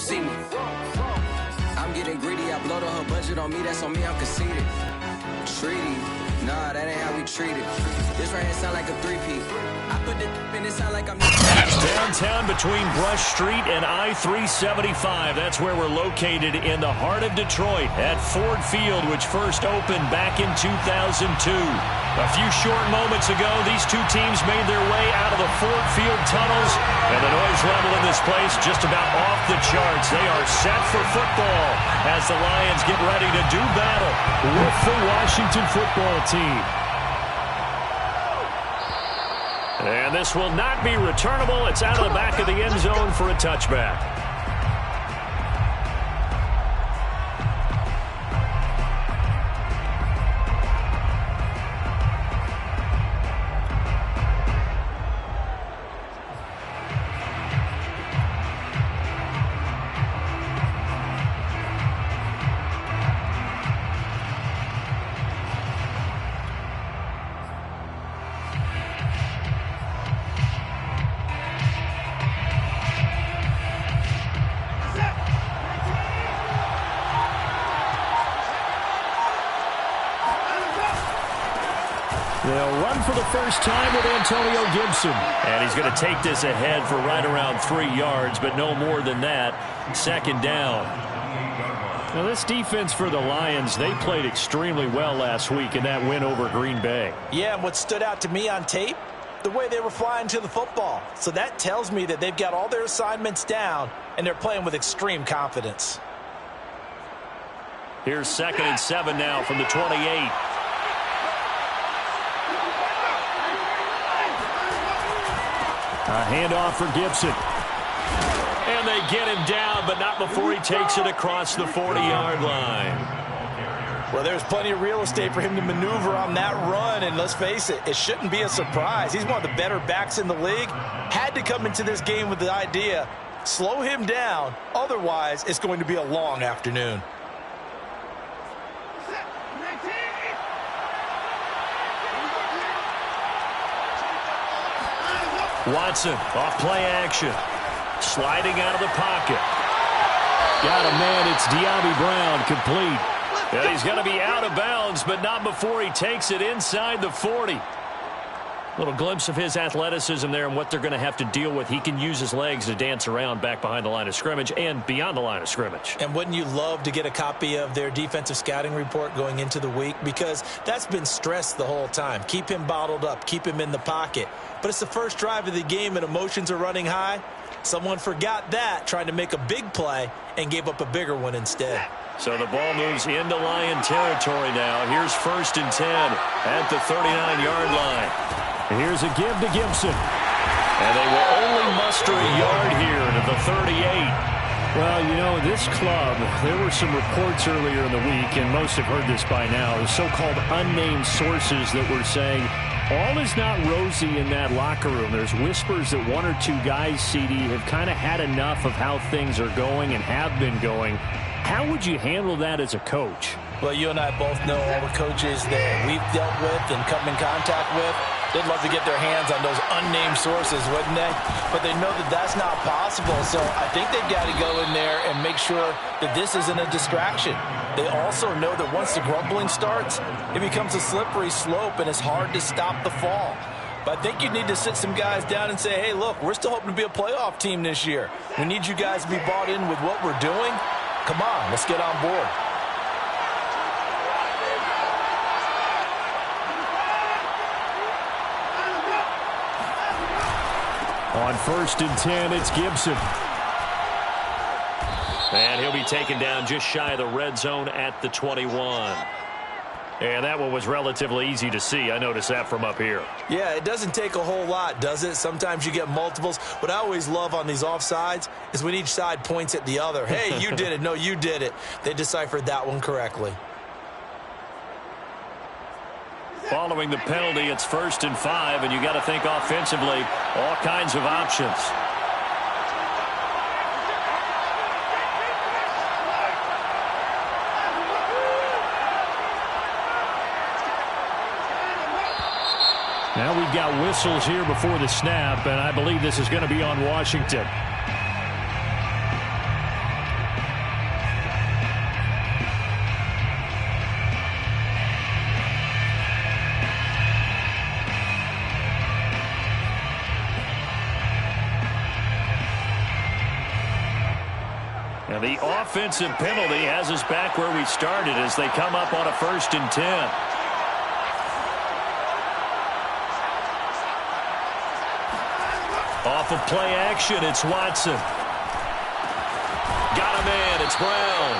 see me. I'm getting greedy, I blow to her budget on me, that's on me, I'm conceited. Treaty, nah, that ain't how we treat it. This right here sound like a three-peat. I put the in it sound like I'm downtown between Brush Street and I-375. That's where we're located in the heart of Detroit at Ford Field, which first opened back in 2002. A few short moments ago, these two teams made their way out of the Ford Field tunnels, and the noise level in this place just about off the charts. They are set for football as the Lions get ready to do battle with the Washington football team. And this will not be returnable. It's out of the back of the end zone for a touchback. They'll run for the first time with Antonio Gibson. And he's going to take this ahead for right around 3 yards, but no more than that. Second down. Now, this defense for the Lions, they played extremely well last week in that win over Green Bay. Yeah, and what stood out to me on tape, the way they were flying to the football. So that tells me that they've got all their assignments down, and they're playing with extreme confidence. Here's 2nd and 7 now from the 28. A handoff for Gibson. And they get him down, but not before he takes it across the 40-yard line. Well, there's plenty of real estate for him to maneuver on that run, and let's face it, it shouldn't be a surprise. He's one of the better backs in the league. Had to come into this game with the idea, slow him down, otherwise it's going to be a long afternoon. Watson, off play action. Sliding out of the pocket. Got a man, it's De'Ami Brown, complete. And he's going to be out of bounds, but not before he takes it inside the 40. Little glimpse of his athleticism there and what they're going to have to deal with. He can use his legs to dance around back behind the line of scrimmage and beyond the line of scrimmage. And wouldn't you love to get a copy of their defensive scouting report going into the week? Because that's been stressed the whole time. Keep him bottled up. Keep him in the pocket. But it's the first drive of the game and emotions are running high. Someone forgot that, trying to make a big play, and gave up a bigger one instead. So the ball moves into Lion territory now. Here's 1st and 10 at the 39-yard line. Here's a give to Gibson. And they will only muster a yard here to the 38. Well, you know, this club, there were some reports earlier in the week, and most have heard this by now, the so-called unnamed sources that were saying all is not rosy in that locker room. There's whispers that 1 or 2 guys, CD, have kind of had enough of how things are going and have been going. How would you handle that as a coach? Well, you and I both know all the coaches that we've dealt with and come in contact with. They'd love to get their hands on those unnamed sources, wouldn't they? But they know that that's not possible, so I think they've got to go in there and make sure that this isn't a distraction. They also know that once the grumbling starts, it becomes a slippery slope, and it's hard to stop the fall. But I think you need to sit some guys down and say, hey, look, we're still hoping to be a playoff team this year. We need you guys to be bought in with what we're doing. Come on, let's get on board. On 1st and 10, it's Gibson. And he'll be taken down just shy of the red zone at the 21. And that one was relatively easy to see. I noticed that from up here. Yeah, it doesn't take a whole lot, does it? Sometimes you get multiples. What I always love on these offsides is when each side points at the other. Hey, you did it. No, you did it. They deciphered that one correctly. Following the penalty, it's 1st and 5, and you got to think offensively, all kinds of options. Now we've got whistles here before the snap, and I believe this is going to be on Washington. And the offensive penalty has us back where we started as they come up on a 1st and 10. Off of play action, it's Watson. Got a man, it's Brown.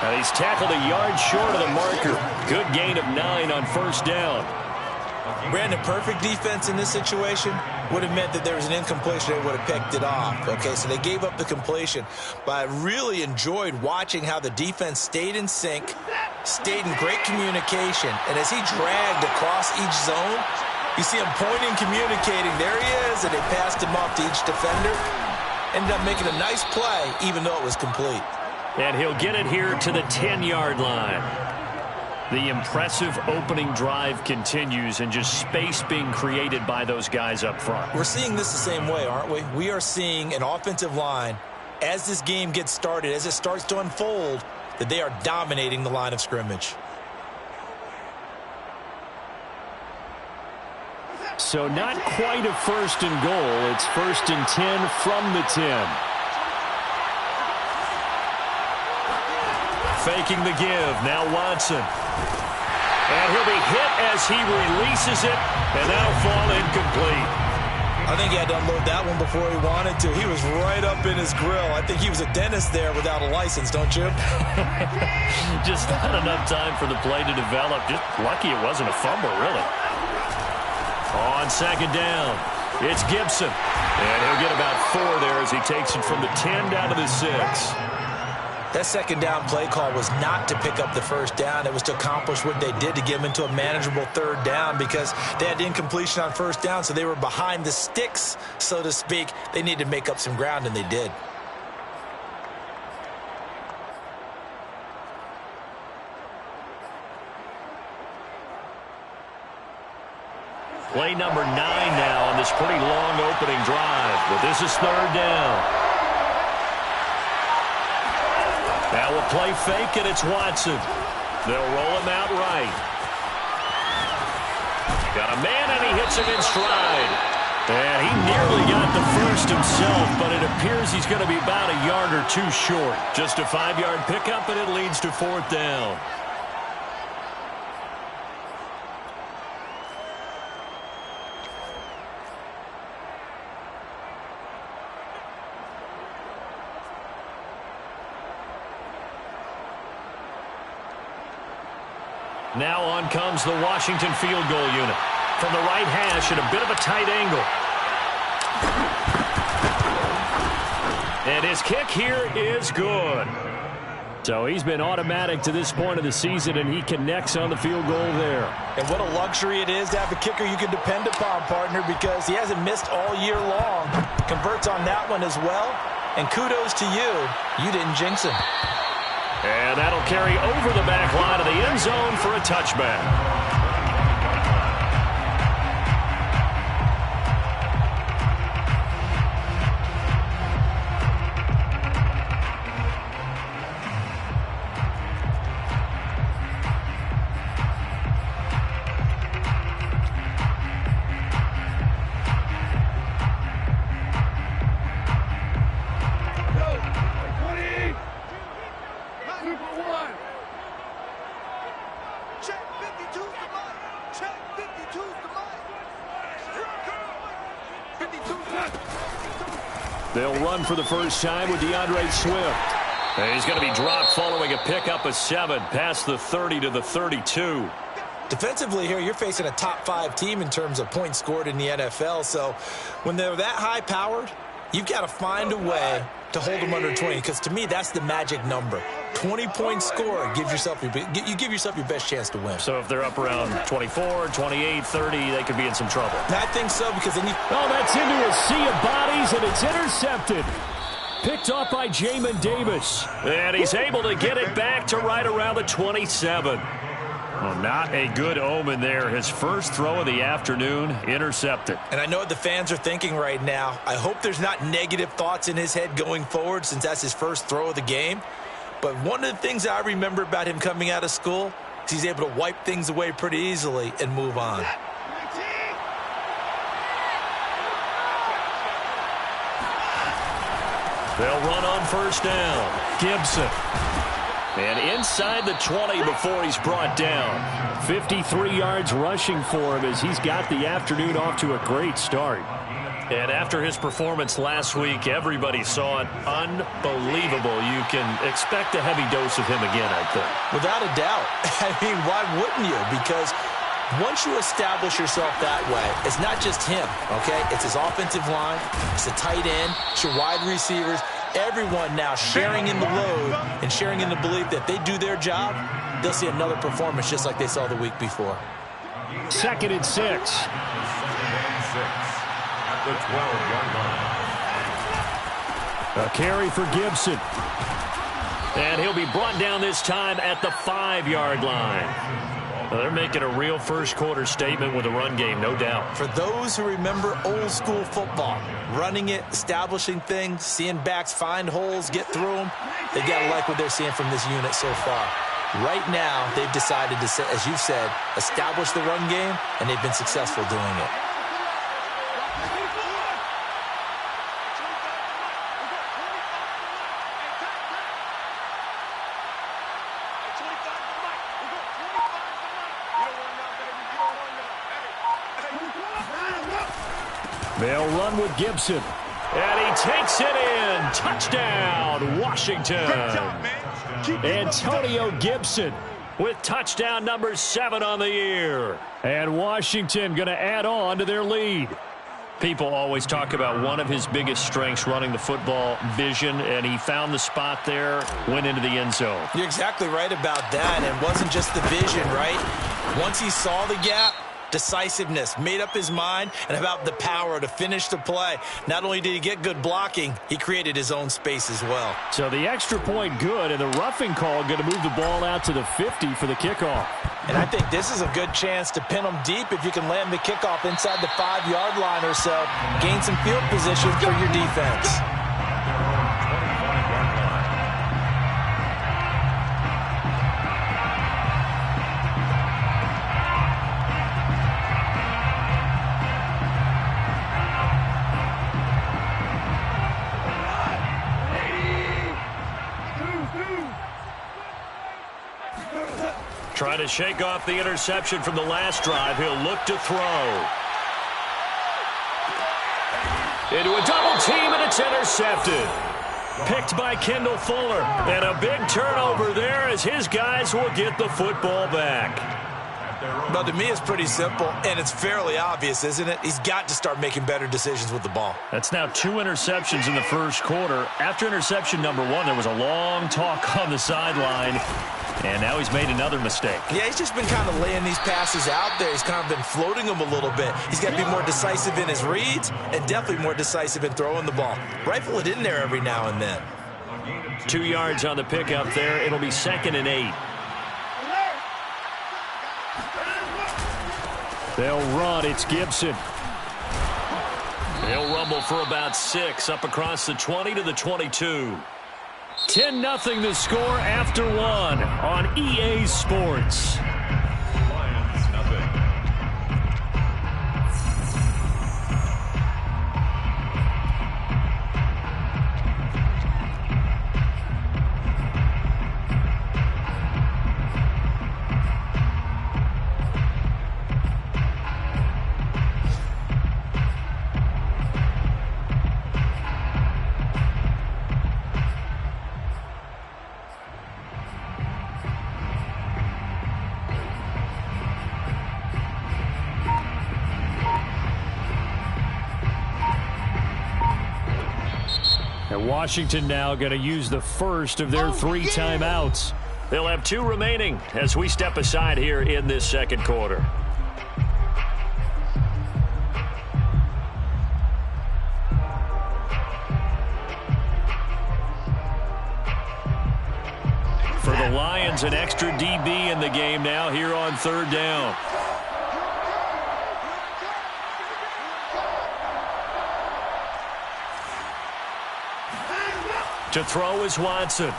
And he's tackled a yard short of the marker. Good gain of 9 on 1st down. Brandon, perfect defense in this situation would have meant that there was an incompletion. They would have picked it off. Okay, so they gave up the completion. But I really enjoyed watching how the defense stayed in sync, stayed in great communication. And as he dragged across each zone, you see him pointing, communicating. There he is, and they passed him off to each defender. Ended up making a nice play, even though it was complete. And he'll get it here to the 10-yard line. The impressive opening drive continues, and just space being created by those guys up front. We're seeing this the same way, aren't we? We are seeing an offensive line, as this game gets started, as it starts to unfold, that they are dominating the line of scrimmage. So not quite a 1st and goal. It's 1st and 10 from the 10. Faking the give. Now Watson. And he'll be hit as he releases it, and that'll fall incomplete. I think he had to unload that one before he wanted to. He was right up in his grill. I think he was a dentist there without a license, don't you? Just not enough time for the play to develop. Just lucky it wasn't a fumble, really. On 2nd down, it's Gibson. And he'll get about 4 there as he takes it from the 10 down to the 6. That 2nd down play call was not to pick up the 1st down. It was to accomplish what they did, to get them into a manageable 3rd down, because they had incompletion on 1st down, so they were behind the sticks, so to speak. They needed to make up some ground, and they did. Play number 9 now on this pretty long opening drive, but this is 3rd down. Now we'll play fake, and it's Watson. They'll roll him out right. Got a man, and he hits him in stride. And he nearly got the 1st himself, but it appears he's going to be about a yard or 2 short. Just a 5-yard pickup, and it leads to 4th down. Now on comes the Washington field goal unit. From the right hash at a bit of a tight angle. And his kick here is good. So he's been automatic to this point of the season, and he connects on the field goal there. And what a luxury it is to have a kicker you can depend upon, partner, because he hasn't missed all year long. Converts on that one as well. And kudos to you. You didn't jinx him. And that'll carry over the back line of the end zone for a touchback. They'll run for the first time with DeAndre Swift. And he's going to be dropped following a pickup of 7 past the 30 to the 32. Defensively here, you're facing a top 5 team in terms of points scored in the NFL. So when they're that high-powered, you've got to find a way to hold them under 20, because to me, that's the magic number. 20-point score gives yourself you give yourself your best chance to win. So if they're up around 24, 28, 30, they could be in some trouble. And I think so, because then you... Oh, that's into a sea of bodies, and it's intercepted. Picked off by Jamin Davis. And he's able to get it back to right around the 27. Well, not a good omen there. His first throw of the afternoon, intercepted. And I know what the fans are thinking right now. I hope there's not negative thoughts in his head going forward, since that's his first throw of the game. But one of the things I remember about him coming out of school is he's able to wipe things away pretty easily and move on. They'll run on first down. Gibson. And inside the 20 before he's brought down. 53 yards rushing for him as he's got the afternoon off to a great start. And after his performance last week, everybody saw it. Unbelievable. You can expect a heavy dose of him again, I think. Without a doubt. I mean, why wouldn't you? Because once you establish yourself that way, it's not just him, okay? It's his offensive line, it's the tight end, it's your wide receivers, everyone now sharing in the load and sharing in the belief that they do their job, they'll see another performance just like they saw the week before. 2nd and 6. The 12-yard line. A carry for Gibson. And he'll be brought down this time at the 5-yard line. Well, they're making a real first-quarter statement with a run game, no doubt. For those who remember old-school football, running it, establishing things, seeing backs find holes, get through them, they've got to like what they're seeing from this unit so far. Right now, they've decided to, as you said, establish the run game, and they've been successful doing it. They'll run with Gibson. And he takes it in. Touchdown, Washington. Antonio Gibson with touchdown number 7 on the year. And Washington going to add on to their lead. People always talk about one of his biggest strengths running the football, vision, and he found the spot there, went into the end zone. You're exactly right about that. And it wasn't just the vision, right? Once he saw the gap, decisiveness, made up his mind, and about the power to finish the play. Not only did he get good blocking, he created his own space as well. So the extra point good, and the roughing call going to move the ball out to the 50 for the kickoff. And I think this is a good chance to pin them deep if you can land the kickoff inside the 5-yard line or so. Gain some field position for your defense. Trying to shake off the interception from the last drive. He'll look to throw. Into a double team, and it's intercepted. Picked by Kendall Fuller. And a big turnover there as his guys will get the football back. Well, to me, it's pretty simple, and it's fairly obvious, isn't it? He's got to start making better decisions with the ball. That's now 2 interceptions in the first quarter. After interception number 1, there was a long talk on the sideline. And now he's made another mistake. Yeah, he's just been kind of laying these passes out there. He's kind of been floating them a little bit. He's got to be more decisive in his reads and definitely more decisive in throwing the ball. Rifle it in there every now and then. 2 yards on the pickup there. It'll be 2nd and 8. They'll run. It's Gibson. They'll rumble for about 6 up across the 20 to the 22. 10-0 the score after 1 on EA Sports. Lions, nothing. Washington now going to use the first of their 3 timeouts. They'll have 2 remaining as we step aside here in this second quarter. For the Lions, an extra DB in the game now here on 3rd down. To throw is Watson.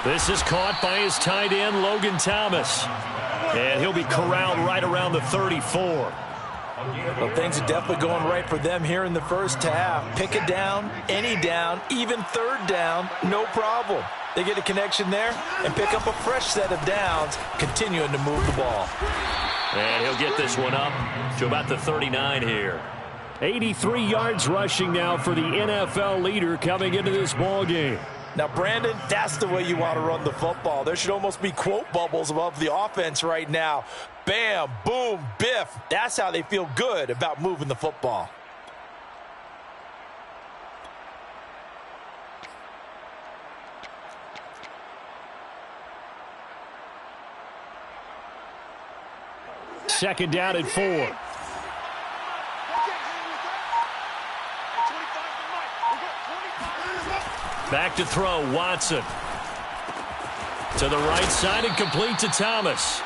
This is caught by his tight end, Logan Thomas. And he'll be corralled right around the 34. Well, things are definitely going right for them here in the first half. Pick a down, any down, even third down, no problem. They get a connection there and pick up a fresh set of downs, continuing to move the ball. And he'll get this one up to about the 39 here. 83 yards rushing now for the NFL leader coming into this ball game. Now, Brandon, that's the way you want to run the football. There should almost be quote bubbles above the offense right now. Bam, boom, biff. That's how they feel good about moving the football. Second down and 4. Back to throw, Watson. To the right side and complete to Thomas.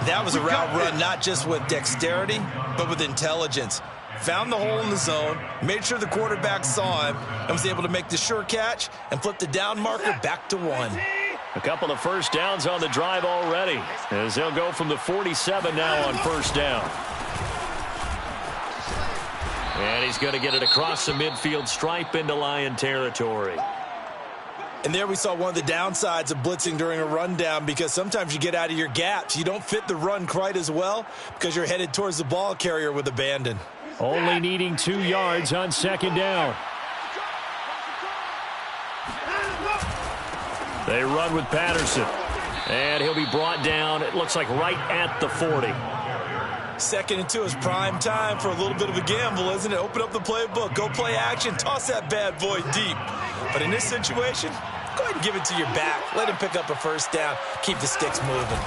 That was a route run not just with dexterity, but with intelligence. Found the hole in the zone, made sure the quarterback saw him, and was able to make the sure catch and flip the down marker back to 1. A couple of first downs on the drive already, as they'll go from the 47 now on first down. And he's going to get it across the midfield stripe into Lion territory. And there we saw one of the downsides of blitzing during a rundown, because sometimes you get out of your gaps. You don't fit the run quite as well because you're headed towards the ball carrier with abandon. Only needing 2 yards on second down. They run with Patterson. And he'll be brought down, it looks like right at the 40. 2nd and 2 is prime time for a little bit of a gamble, isn't it? Open up the playbook, go play action, toss that bad boy deep. But in this situation, go ahead and give it to your back. Let him pick up a first down. Keep the sticks moving.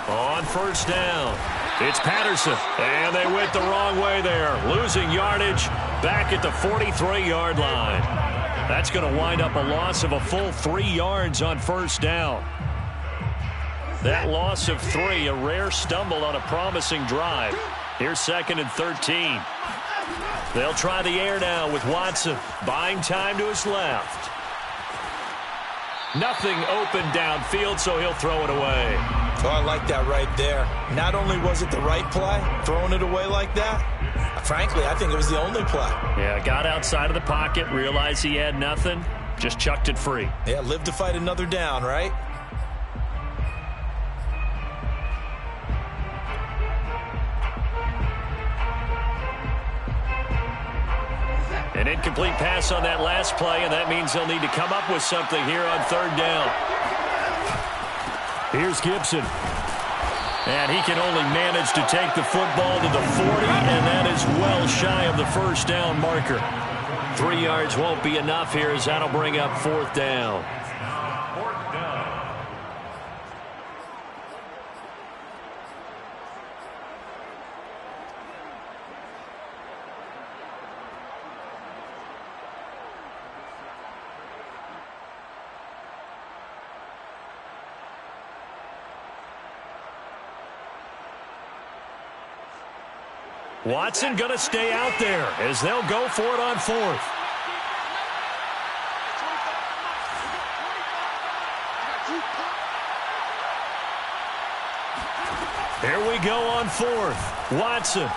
On first down, it's Patterson. And they went the wrong way there. Losing yardage back at the 43-yard line. That's going to wind up a loss of a full 3 yards on first down. That loss of 3, a rare stumble on a promising drive. Here's 2nd and 13. They'll try the air now with Watson, buying time to his left. Nothing open downfield, so he'll throw it away. Oh, I like that right there. Not only was it the right play, throwing it away like that, frankly, I think it was the only play. Yeah, got outside of the pocket, realized he had nothing, just chucked it free. Yeah, live to fight another down, right? An incomplete pass on that last play, and that means they'll need to come up with something here on third down. Here's Gibson. And he can only manage to take the football to the 40, and that is well shy of the first down marker. 3 yards won't be enough here, as that'll bring up fourth down. Watson going to stay out there as they'll go for it on fourth. Here we go on fourth. Watson.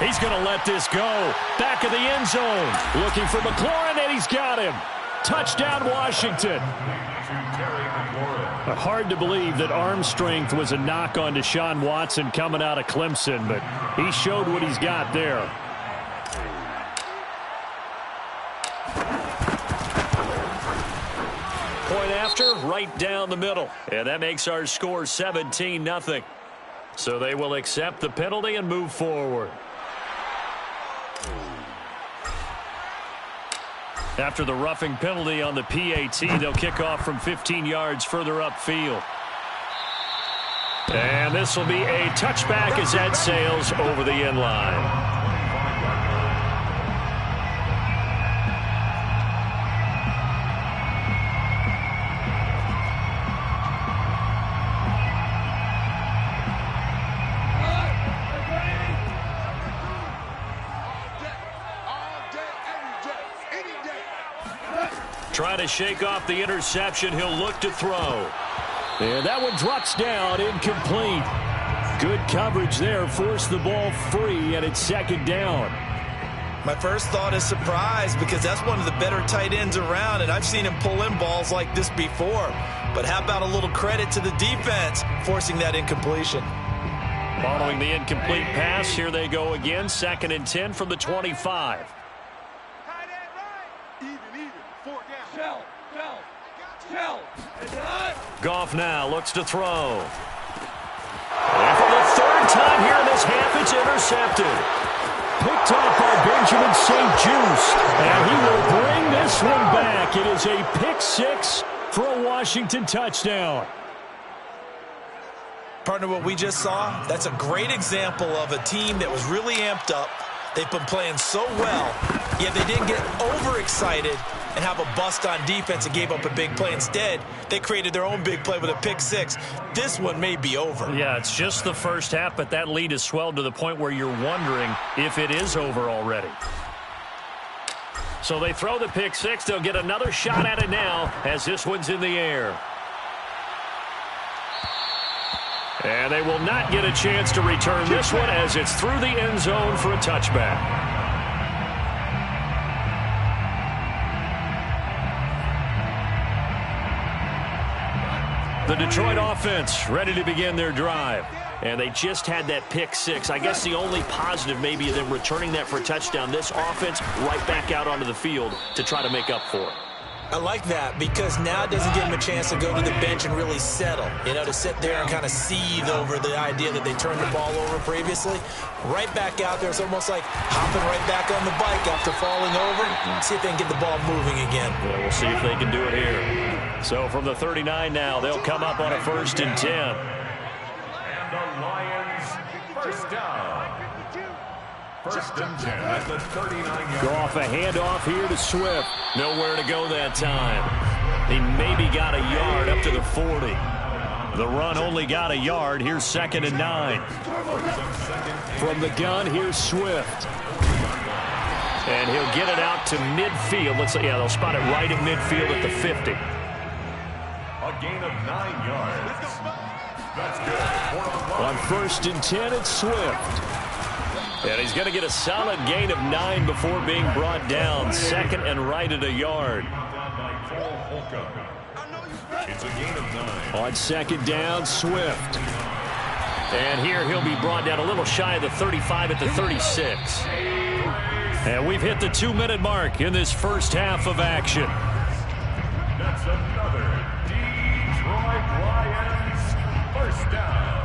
He's going to let this go. Back of the end zone. Looking for McLaurin, and he's got him. Touchdown, Washington. Hard to believe that arm strength was a knock on Deshaun Watson coming out of Clemson, but he showed what he's got there. Point after, right down the middle. And that makes our score 17-0. So they will accept the penalty and move forward. After the roughing penalty on the PAT, they'll kick off from 15 yards further upfield. And this will be a touchback as that sails over the end line. Trying to shake off the interception. He'll look to throw. And that one drops down, incomplete. Good coverage there. Forced the ball free, and it's second down. My first thought is surprise because that's one of the better tight ends around, and I've seen him pull in balls like this before. But how about a little credit to the defense forcing that incompletion? Following the incomplete pass, here they go again. 2nd and 10 from the 25. Goff now looks to throw. And for the 3rd time here in this half, it's intercepted. Picked off by Benjamin St. Just, and he will bring this one back. It is a pick 6 for a Washington touchdown. Partner, what we just saw, that's a great example of a team that was really amped up. They've been playing so well, yet they didn't get overexcited and have a bust on defense and gave up a big play. Instead, they created their own big play with a pick 6. This one may be over. Yeah, it's just the first half, but that lead has swelled to the point where you're wondering if it is over already. So they throw the pick 6. They'll get another shot at it now as this one's in the air. And they will not get a chance to return this one as it's through the end zone for a touchback. The Detroit offense ready to begin their drive. And they just had that pick 6. I guess the only positive maybe them returning that for a touchdown. This offense right back out onto the field to try to make up for it. I like that because now it doesn't give them a chance to go to the bench and really settle. You know, to sit there and kind of seethe over the idea that they turned the ball over previously. Right back out there. It's almost like hopping right back on the bike after falling over. See if they can get the ball moving again. Yeah, we'll see if they can do it here. So from the 39 now, they'll come up on a 1st and 10. And the Lions first down. 1st and 10 at the 39-yard. Go off a handoff here to Swift. Nowhere to go that time. He maybe got a yard up to the 40. The run only got a yard. Here's 2nd and 9. From the gun, here's Swift. And he'll get it out to midfield. Let's see. Yeah, they'll spot it right at midfield at the 50. A gain of 9 yards. That's good. On 1st and 10, it's Swift. And he's going to get a solid gain of 9 before being brought down. 2nd and right at a yard. It's a gain of 9. On 2nd down, Swift. And here he'll be brought down a little shy of the 35 at the 36. And we've hit the 2-minute mark in this first half of action. That's another Detroit Lions first down.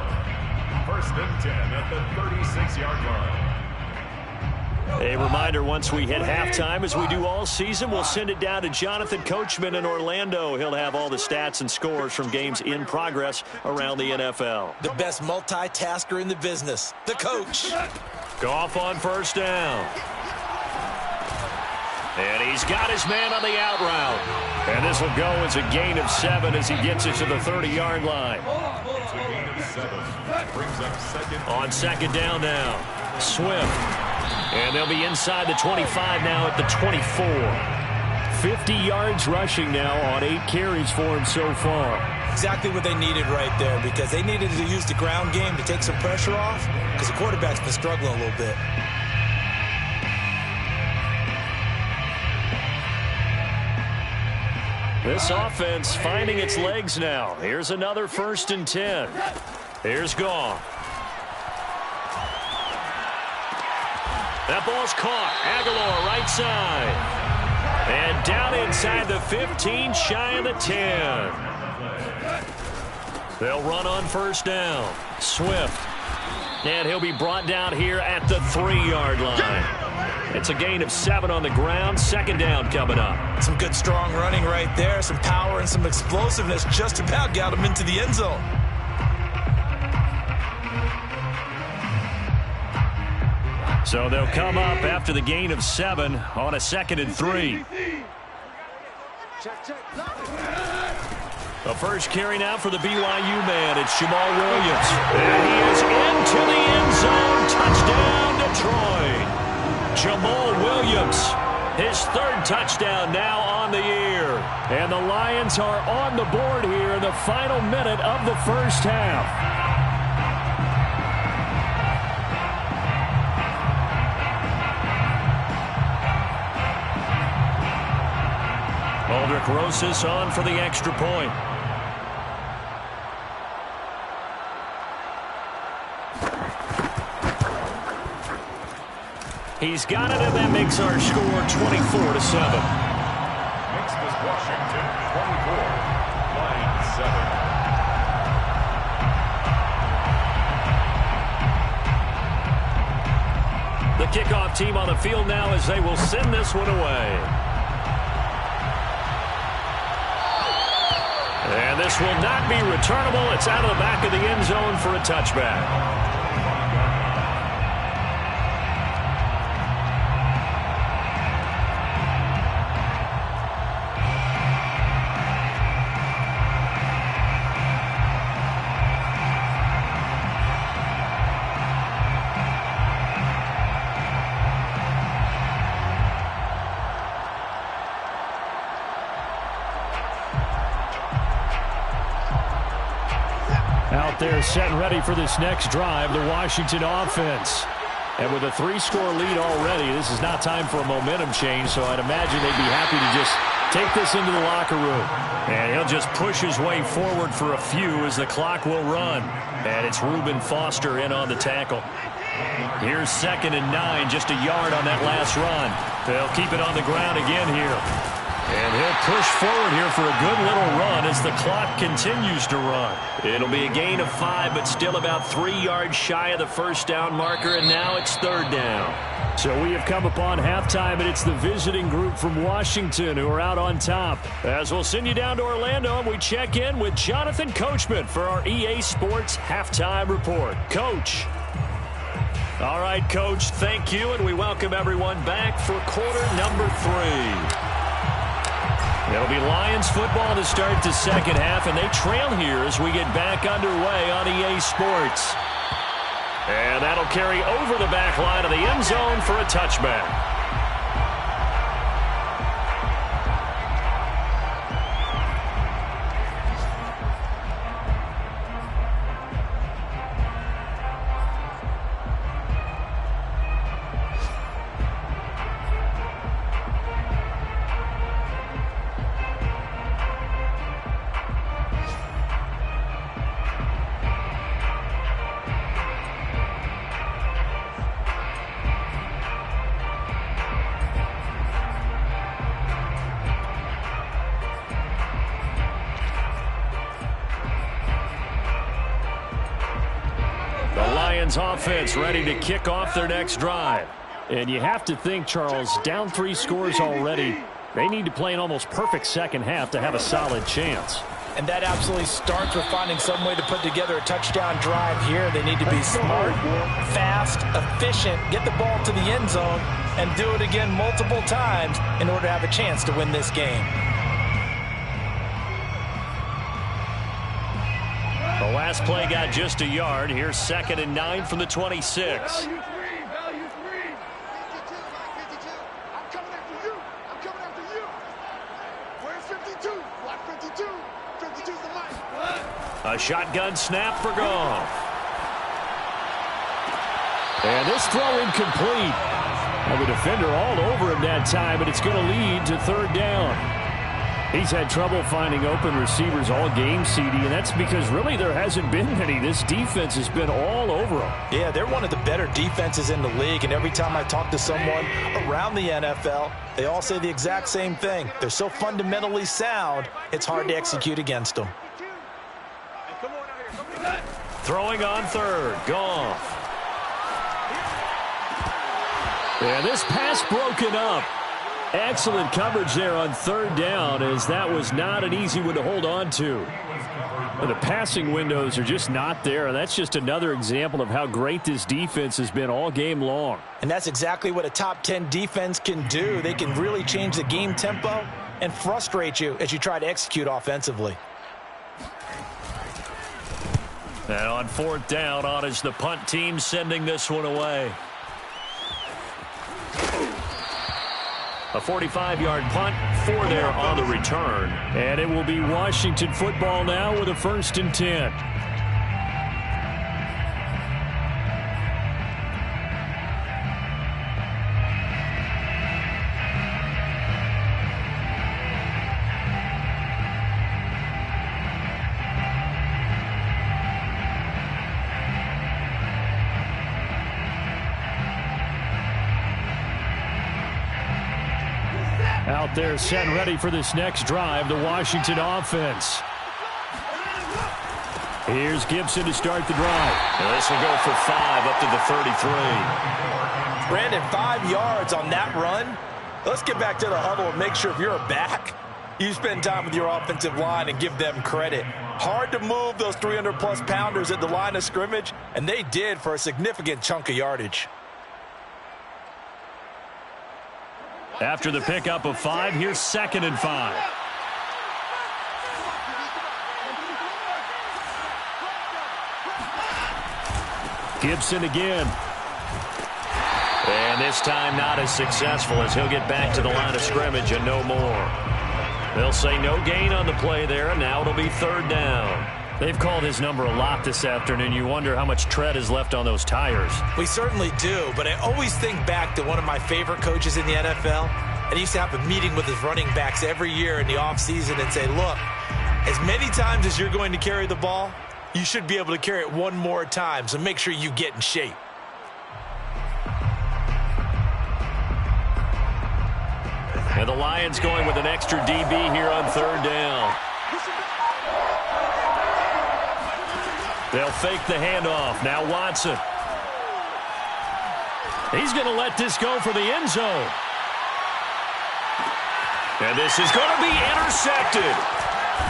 1st and 10 at the 36-yard line. A reminder, once we hit halftime, as we do all season, we'll send it down to Jonathan Coachman in Orlando. He'll have all the stats and scores from games in progress around the NFL. The best multitasker in the business, the coach. Goff on 1st down. And he's got his man on the out route. And this will go as a gain of 7 as he gets it to the 30-yard line. It's a gain of 7. Brings up 2nd. On 2nd down now, Swift. And they'll be inside the 25 now at the 24. 50 yards rushing now on 8 carries for him so far. Exactly what they needed right there because they needed to use the ground game to take some pressure off because the quarterback's been struggling a little bit. This offense finding its legs now. Here's another 1st and 10. Here's Goff. That ball's caught. Aguilar right side. And down inside the 15, shy of the 10. They'll run on 1st down. Swift. And he'll be brought down here at the 3-yard line. It's a gain of 7 on the ground. 2nd down coming up. Some good strong running right there. Some power and some explosiveness just about got him into the end zone. So they'll come up after the gain of 7 on a 2nd and 3. The first carry now for the BYU man. It's Jamal Williams. And he is into the end zone. Touchdown, Detroit. Jamal Williams, his 3rd touchdown now on the year. And the Lions are on the board here in the final minute of the first half. Aldrich Rosas on for the extra point. He's got it, and that makes our score 24-7. Makes this Washington 24, Lions 7. The kickoff team on the field now as they will send this one away. And this will not be returnable. It's out of the back of the end zone for a touchback. Out there set and ready for this next drive, the Washington offense. And with a 3-score lead already, this is not time for a momentum change, so I'd imagine they'd be happy to just take this into the locker room. And he'll just push his way forward for a few as the clock will run. And it's Reuben Foster in on the tackle. Here's 2nd and 9, just a yard on that last run. They'll keep it on the ground again here. And he'll push forward here for a good little run as the clock continues to run. It'll be a gain of 5, but still about 3 yards shy of the first down marker, and now it's 3rd down. So we have come upon halftime, and it's the visiting group from Washington who are out on top. As we'll send you down to Orlando, and we check in with Jonathan Coachman for our EA Sports Halftime Report. Coach. All right, Coach, thank you, and we welcome everyone back for quarter number 3. It'll be Lions football to start the second half, and they trail here as we get back underway on EA Sports. And that'll carry over the back line of the end zone for a touchback. Offense ready to kick off their next drive. And you have to think, Charles, down 3 scores already. They need to play an almost perfect second half to have a solid chance. And that absolutely starts with finding some way to put together a touchdown drive here. They need to be smart, fast, efficient, get the ball to the end zone, and do it again multiple times in order to have a chance to win this game. The last play got just a yard. Here's 2nd and 9 from the 26. Value 3. I'm coming after you. Where's 52? Block 52. 52's the mic. A shotgun snap for Goff. And this throw incomplete. Well, the defender all over him that time, but it's going to lead to 3rd down. He's had trouble finding open receivers all game, CD, and that's because really there hasn't been many. This defense has been all over them. Yeah, they're one of the better defenses in the league, and every time I talk to someone around the NFL, they all say the exact same thing. They're so fundamentally sound, it's hard to execute against them. Throwing on 3rd, Goff. And this pass broken up. Excellent coverage there on 3rd down, as that was not an easy one to hold on to. And the passing windows are just not there, and that's just another example of how great this defense has been all game long. And that's exactly what a top 10 defense can do. They can really change the game tempo and frustrate you as you try to execute offensively. And on 4th down, on is the punt team sending this one away. A 45-yard punt, 4 there on the return. And it will be Washington football now with a 1st and 10. out there set and ready for this next drive, the Washington offense. Here's Gibson to start the drive. And this will go for 5 up to the 33. Brandon, 5 yards on that run. Let's get back to the huddle and make sure if you're a back, you spend time with your offensive line and give them credit. Hard to move those 300-plus pounders at the line of scrimmage, and they did for a significant chunk of yardage. After the pickup of 5, here's 2nd and 5. Gibson again. And this time not as successful as he'll get back to the line of scrimmage and no more. They'll say no gain on the play there, and now it'll be 3rd down. They've called his number a lot this afternoon. You wonder how much tread is left on those tires. We certainly do, but I always think back to one of my favorite coaches in the NFL. And he used to have a meeting with his running backs every year in the offseason and say, look, as many times as you're going to carry the ball, you should be able to carry it one more time, so make sure you get in shape. And the Lions going with an extra DB here on 3rd down. They'll fake the handoff. Now Watson. He's going to let this go for the end zone. And this is going to be intercepted.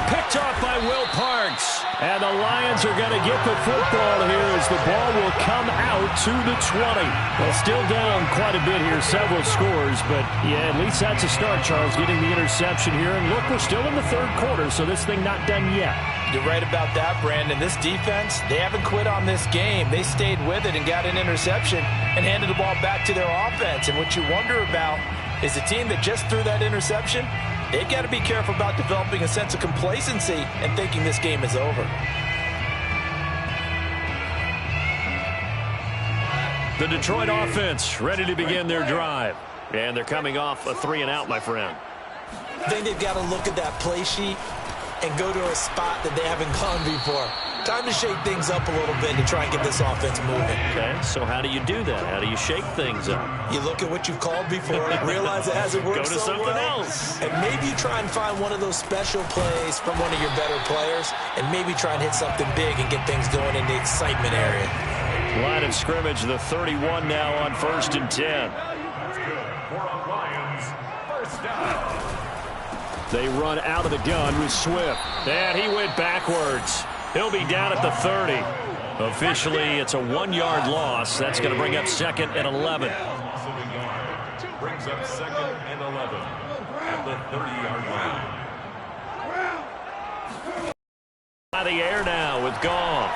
Picked off by Will Parks. And the Lions are going to get the football here as the ball will come out to the 20. Well, still down quite a bit here, several scores. But, yeah, at least that's a start, Charles, getting the interception here. And, look, we're still in the 3rd quarter, so this thing not done yet. You're right about that, Brandon. This defense, they haven't quit on this game. They stayed with it and got an interception and handed the ball back to their offense. And what you wonder about is the team that just threw that interception, they've got to be careful about developing a sense of complacency and thinking this game is over. The Detroit offense ready to begin their drive. And they're coming off a 3-and-out, my friend. I think they've got to look at that play sheet and go to a spot that they haven't gone before. Time to shake things up a little bit to try and get this offense moving. Okay, so how do you do that? How do you shake things up? You look at what you've called before, realize it hasn't worked Go to so something well, else. and maybe you try and find one of those special plays from one of your better players, and maybe try and hit something big and get things going in the excitement area. Line of scrimmage, the 31 now on 1st and 10. They run out of the gun with Swift. And he went backwards. He'll be down at the 30. Officially, it's a 1-yard loss. That's going to bring up 2nd and 11. Brings up 2nd and 11 at the 30-yard line. By the air now with Goff.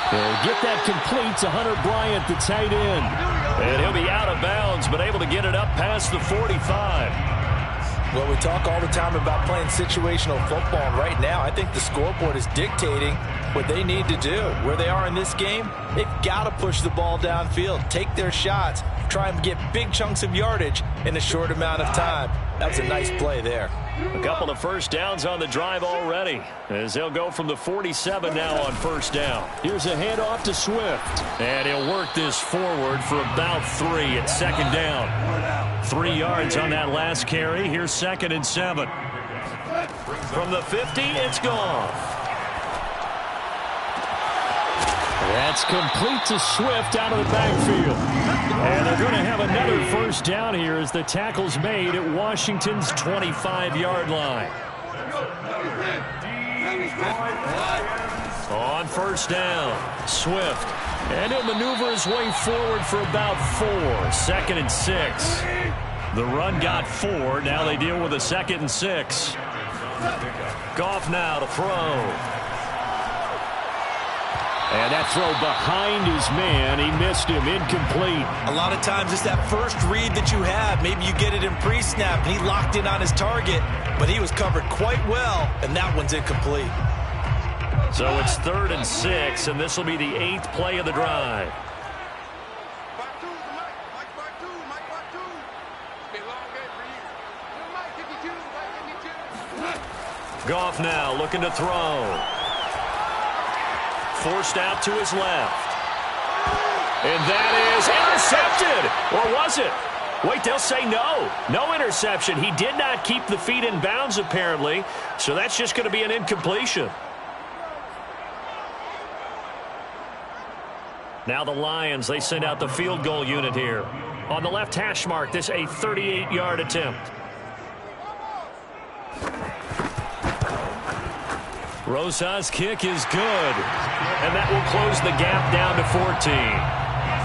They'll get that complete to Hunter Bryant, the tight end. And he'll be out of bounds, but able to get it up past the 45. Well, we talk all the time about playing situational football, and right now I think the scoreboard is dictating what they need to do. Where they are in this game, they've got to push the ball downfield, take their shots, try and get big chunks of yardage in a short amount of time. That's a nice play there. A couple of first downs on the drive already, as they'll go from the 47 now on 1st down. Here's a handoff to Swift. And he'll work this forward for about 3 at 2nd down. 3 yards on that last carry. Here's 2nd and 7. From the 50, it's Goff. That's complete to Swift out of the backfield. And they're going to have another 1st down here as the tackle's made at Washington's 25-yard line. On 1st down, Swift. And he'll maneuver his way forward for about 4. 2nd and 6. The run got 4. Now they deal with a 2nd and 6. Goff now to throw. And that throw behind his man. He missed him. Incomplete. A lot of times it's that first read that you have. Maybe you get it in pre-snap, and he locked in on his target, but he was covered quite well, and that one's incomplete. So it's 3rd and 6, and this will be the 8th play of the drive. Goff now looking to throw. Forced out to his left. And that is intercepted. Or was it? Wait, they'll say no. No interception. He did not keep the feet in bounds, apparently. So that's just going to be an incompletion. Now the Lions, they send out the field goal unit here. On the left hash mark, this a 38-yard attempt. Rosa's kick is good. And that will close the gap down to 14.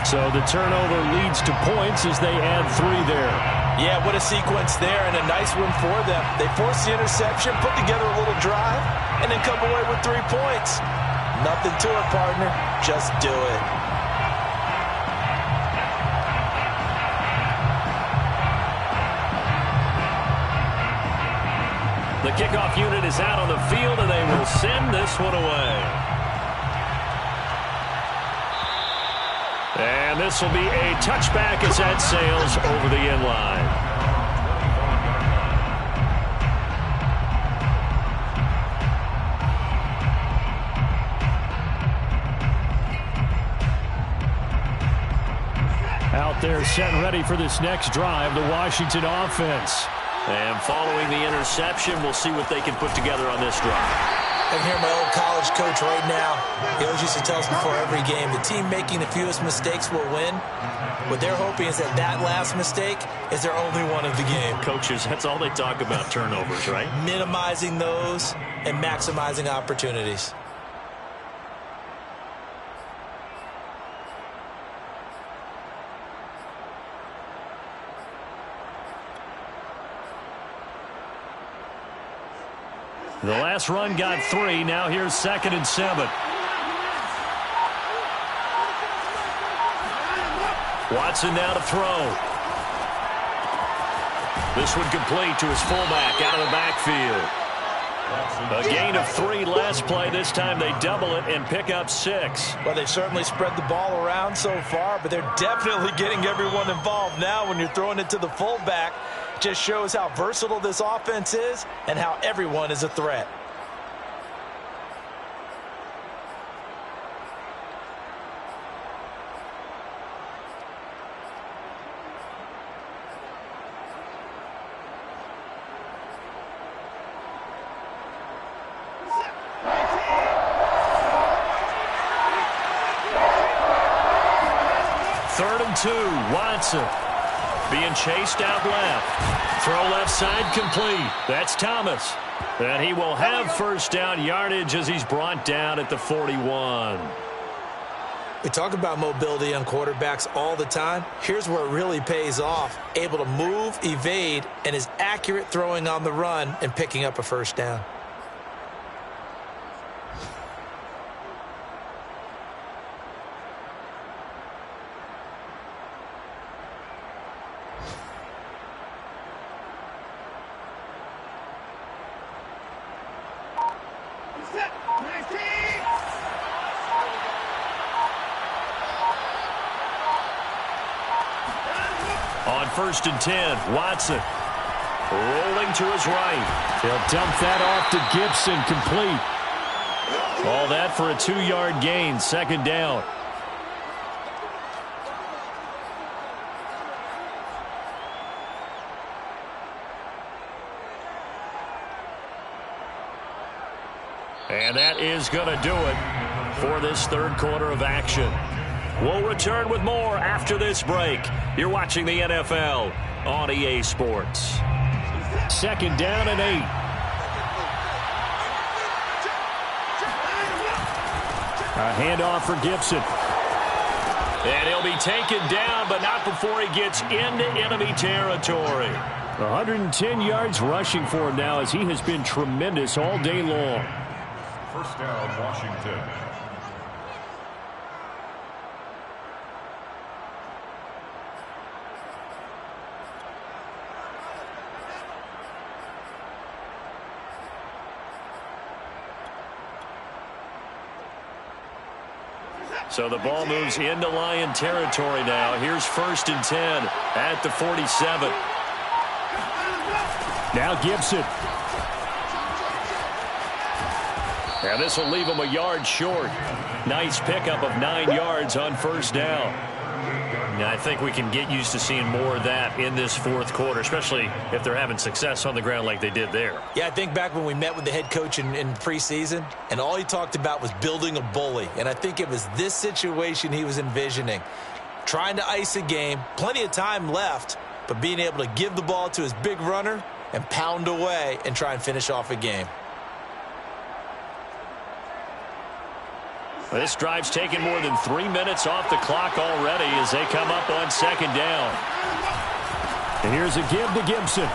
So the turnover leads to points as they add 3 there. Yeah, what a sequence there, and a nice one for them. They force the interception, put together a little drive, and then come away with 3 points. Nothing to it, partner. Just do it. The kickoff unit is out on the field, and they will send this one away. And this will be a touchback as that sails over the end line. Out there set and ready for this next drive, the Washington offense. And following the interception, we'll see what they can put together on this drive. I can hear my old college coach right now. He always used to tell us before every game, the team making the fewest mistakes will win. What they're hoping is that last mistake is their only one of the game. Coaches, that's all they talk about, turnovers, right? Minimizing those and maximizing opportunities. The last run got 3. Now here's 2nd and 7. Watson now to throw. This one complete to his fullback out of the backfield. A gain of 3 last play. This time they double it and pick up 6. Well, they've certainly spread the ball around so far, but they're definitely getting everyone involved now when you're throwing it to the fullback. Just shows how versatile this offense is and how everyone is a threat. Third and 2, Watson. Being chased out left. Throw left side complete. That's Thomas. And he will have first down yardage as he's brought down at the 41. We talk about mobility on quarterbacks all the time. Here's where it really pays off. Able to move, evade, and is accurate throwing on the run and picking up a first down. On 1st and 10, Watson rolling to his right. He'll dump that off to Gibson, complete. All that for a 2-yard gain, 2nd down. And that is going to do it for this 3rd quarter of action. We'll return with more after this break. You're watching the NFL on EA Sports. 2nd down and 8. A handoff for Gibson. And he'll be taken down, but not before he gets into enemy territory. 110 yards rushing for him now as he has been tremendous all day long. First down, Washington. So the ball moves into Lion territory now. Here's 1st and 10 at the 47. Now Gibson. And this will leave him a yard short. Nice pickup of 9 yards on 1st down. I think we can get used to seeing more of that in this fourth quarter, especially if they're having success on the ground like they did there. Yeah, I think back when we met with the head coach in preseason, and all he talked about was building a bully. And I think it was this situation he was envisioning. Trying to ice a game, plenty of time left, but being able to give the ball to his big runner and pound away and try and finish off a game. This drive's taken more than 3 minutes off the clock already as they come up on second down. And here's a give to Gibson.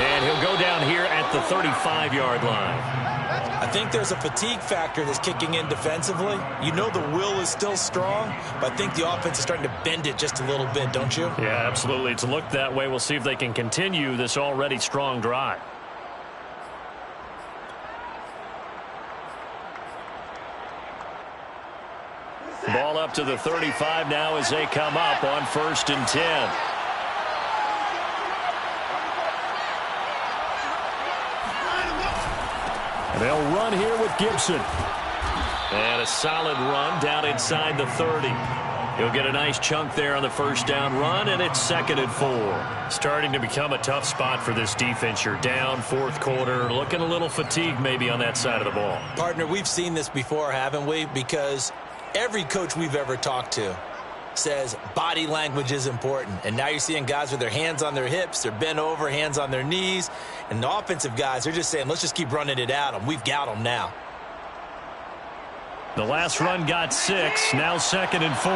And he'll go down here at the 35-yard line. I think there's a fatigue factor that's kicking in defensively. You know the will is still strong, but I think the offense is starting to bend it just a little bit, don't you? Yeah, absolutely. It's looked that way. We'll see if they can continue this already strong drive. Ball up to the 35 now as they come up on 1st and 10. They'll run here with Gibson. And a solid run down inside the 30. He'll get a nice chunk there on the first down run, and it's 2nd and 4. Starting to become a tough spot for this defense. You're down, fourth quarter, looking a little fatigued maybe on that side of the ball. Partner, we've seen this before, haven't we? Because every coach we've ever talked to says body language is important. And now you're seeing guys with their hands on their hips, they're bent over, hands on their knees. And the offensive guys, they're just saying, let's just keep running it at them. We've got them now. The last run got 6, now 2nd and 4.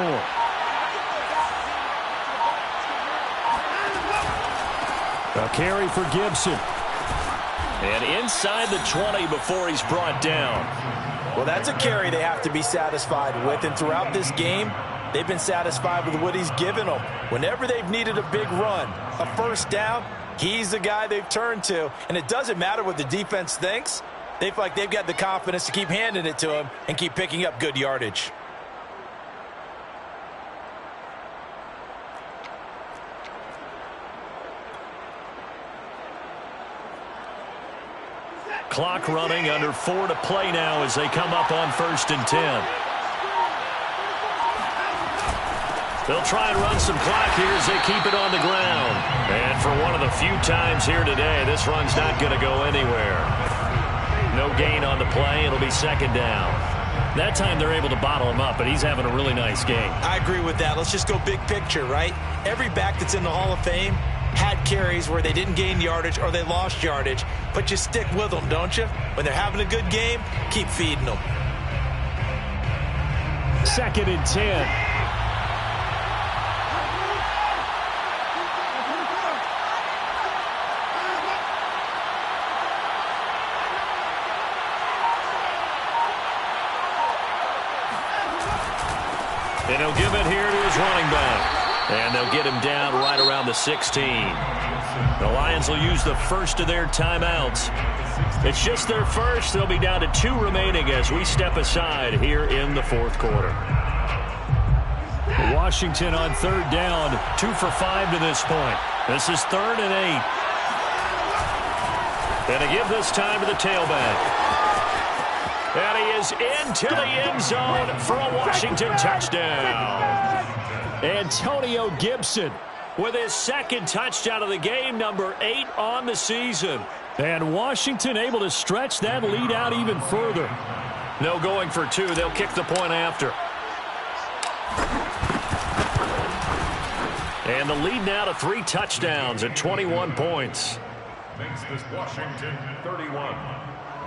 A carry for Gibson. And inside the 20 before he's brought down. Well, that's a carry they have to be satisfied with. And throughout this game, they've been satisfied with what he's given them. Whenever they've needed a big run, a first down, he's the guy they've turned to. And it doesn't matter what the defense thinks. They feel like they've got the confidence to keep handing it to him and keep picking up good yardage. Clock running, under 4 to play now as they come up on 1st and 10. They'll try and run some clock here as they keep it on the ground. And for one of the few times here today, this run's not going to go anywhere. No gain on the play. It'll be 2nd down. That time they're able to bottle him up, but he's having a really nice game. I agree with that. Let's just go big picture, right? Every back that's in the Hall of Fame had carries where they didn't gain yardage or they lost yardage, but you stick with them, don't you? When they're having a good game, keep feeding them. 2nd and 10. And he'll give it here to his running back. And they'll get him down right around the 16. The Lions will use the first of their timeouts. It's just their first. They'll be down to 2 remaining as we step aside here in the fourth quarter. Washington on 3rd down. 2 for 5 to this point. This is 3rd and 8. And to give this time to the tailback. And he is into the end zone for a Washington touchdown. Antonio Gibson with his 2nd touchdown of the game, number 8 on the season. And Washington able to stretch that lead out even further. No going for 2. They'll kick the point after. And the lead now to 3 touchdowns at 21 points. Makes this Washington 31,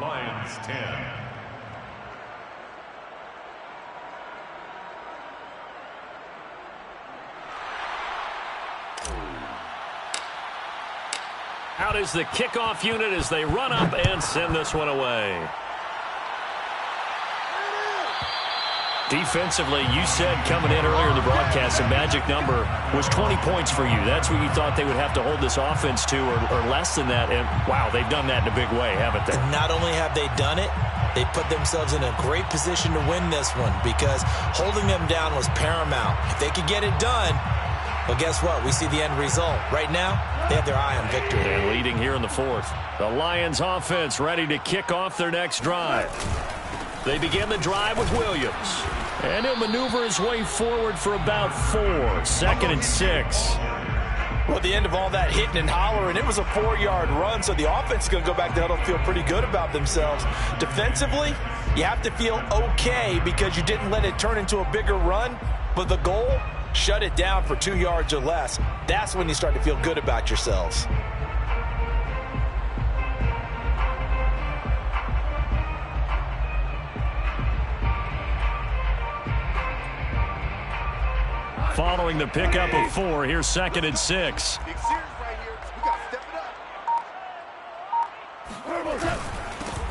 Lions 10. Out is the kickoff unit as they run up and send this one away. Defensively, you said coming in earlier in the broadcast, the magic number was 20 points for you. That's what you thought they would have to hold this offense to, or less than that. And, wow, they've done that in a big way, haven't they? And not only have they done it, they put themselves in a great position to win this one because holding them down was paramount. If they could get it done, well, guess what? We see the end result. Right now, they have their eye on victory. And leading here in the fourth. The Lions offense ready to kick off their next drive. They begin the drive with Williams. And he'll maneuver his way forward for about 4. 2nd and 6. Well, at the end of all that hitting and hollering, it was a 4-yard run, so the offense is going to go back to huddle and feel pretty good about themselves. Defensively, you have to feel okay because you didn't let it turn into a bigger run, but the goal, shut it down for 2 yards or less. That's when you start to feel good about yourselves. Following the pickup of 4, here's 2nd and 6. Big series right here. We got to step it up.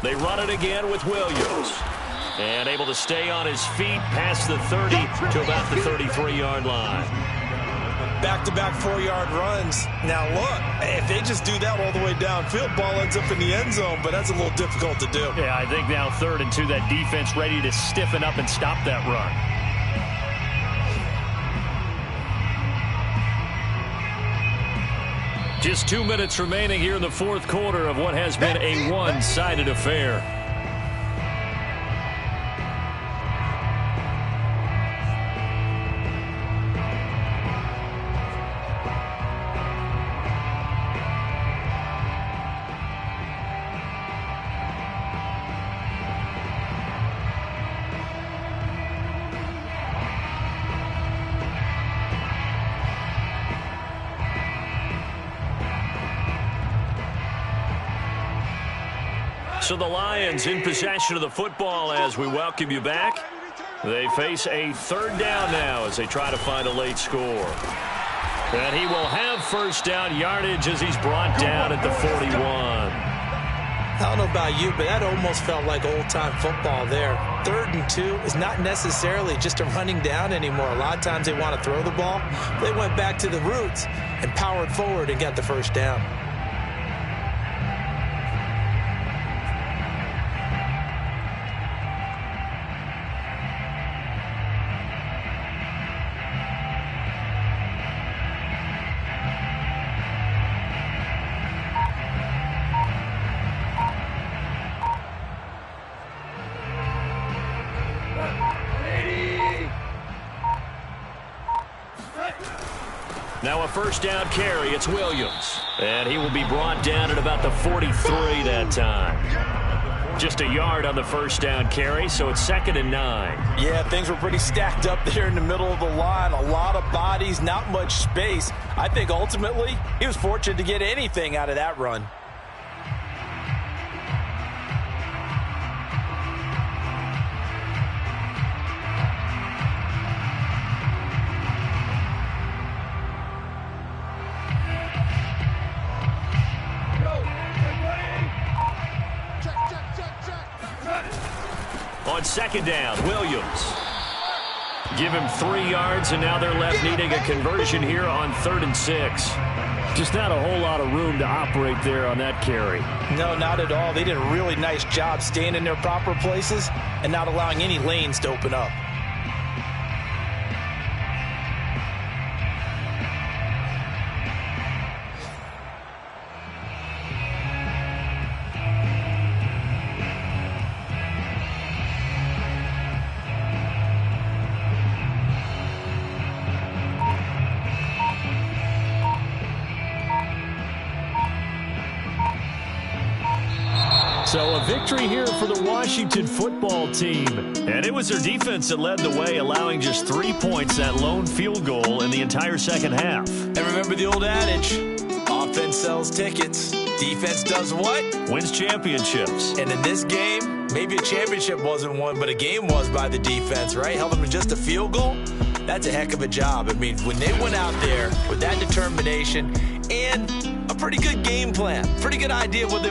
They run it again with Williams. And able to stay on his feet past the 30 to about the 33-yard line. Back-to-back 4-yard runs. Now, look, if they just do that all the way downfield, ball ends up in the end zone, but that's a little difficult to do. Yeah, I think now 3rd and 2, that defense ready to stiffen up and stop that run. Just 2 minutes remaining here in the 4th quarter of what has been a one-sided affair. So the Lions in possession of the football as we welcome you back. They face a 3rd down now as they try to find a late score. And he will have 1st down yardage as he's brought down at the 41. I don't know about you, but that almost felt like old-time football there. 3rd and 2 is not necessarily just a running down anymore. A lot of times they want to throw the ball. They went back to the roots and powered forward and got the 1st down. Now a 1st down carry. It's Williams. And he will be brought down at about the 43 that time. Just a yard on the 1st down carry, so it's 2nd and 9. Yeah, things were pretty stacked up there in the middle of the line. A lot of bodies, not much space. I think ultimately he was fortunate to get anything out of that run. On 2nd down, Williams. Give him 3 yards, and now they're left needing a conversion here on 3rd and 6. Just not a whole lot of room to operate there on that carry. No, not at all. They did a really nice job staying in their proper places and not allowing any lanes to open up. So a victory here for the Washington football team. And it was their defense that led the way, allowing just 3 points, that lone field goal in the entire second half. And remember the old adage, offense sells tickets. Defense does what? Wins championships. And in this game, maybe a championship wasn't won, but a game was by the defense, right? Held them to just a field goal. That's a heck of a job. I mean, when they went out there with that determination and a pretty good game plan, pretty good idea what they